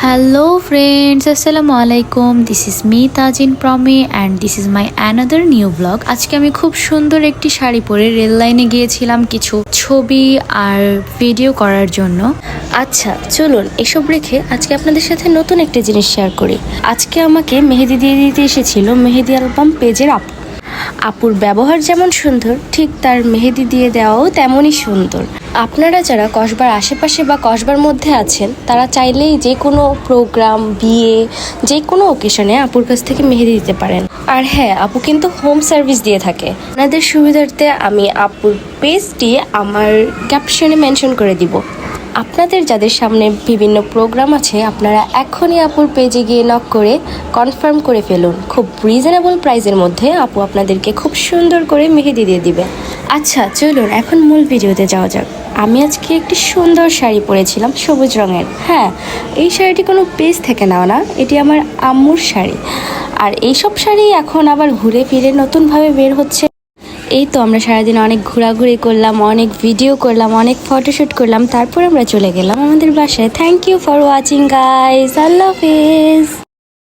Hello friends, Assalamu alaikum. This is me Tajin Promi and this is my another new vlog. আজকে আমি খুব সুন্দর একটি শাড়ি পরে রেল লাইনে গিয়েছিলাম কিছু ছবি আর ভিডিও করার জন্য। আচ্ছা চলুন এসব রেখে আজকে আপনাদের সাথে নতুন একটা জিনিস শেয়ার করি। আজকে আমাকে মেহেদি দিয়ে দিতে এসেছিল মেহেদি অ্যালবাম পেজের আপুর ব্যবহার যেমন সুন্দর, ঠিক তার মেহেদি দিয়ে দেওয়াও তেমনই সুন্দর। আপনারা যারা কসবার আশেপাশে বা কসবার মধ্যে আছেন তারা চাইলেই যে কোনো প্রোগ্রাম, বিয়ে, যে কোনো ওকেশনে আপুর কাছ থেকে মেহেদি দিতে পারেন। আর হ্যাঁ, আপু কিন্তু হোম সার্ভিস দিয়ে থাকে। আপনাদের সুবিধার্থে আমি আপুর পেজটি আমার ক্যাপশনে মেনশন করে দিব। আপনাদের যাদের সামনে বিভিন্ন প্রোগ্রাম আছে আপনারা এখনই আপুর পেজে গিয়ে নক করে কনফার্ম করে ফেলুন। খুব রিজনেবল প্রাইসের মধ্যে আপু আপনাদেরকে খুব সুন্দর করে মেহেদি দিয়ে দিবে। আচ্ছা চলুন এখন মূল ভিডিওতে যাওয়া যাক। আমি আজকে একটি সুন্দর শাড়ি পরেছিলাম সবুজ রঙের। হ্যাঁ, এই শাড়িটি কোনো পেজ থেকে নেওয়া না, এটি আমার আম্মুর শাড়ি। আর এইসব শাড়ি এখন আবার ঘুরে ফিরে নতুনভাবে বের হচ্ছে। এই তো আমরা সারাদিন অনেক ঘোরাঘুরি করলাম, অনেক ভিডিও করলাম, অনেক ফটোশ্যুট করলাম, তারপর আমরা চলে গেলাম আমাদের বাসায়। Thank you for watching guys, আল্লাহ হাফেজ।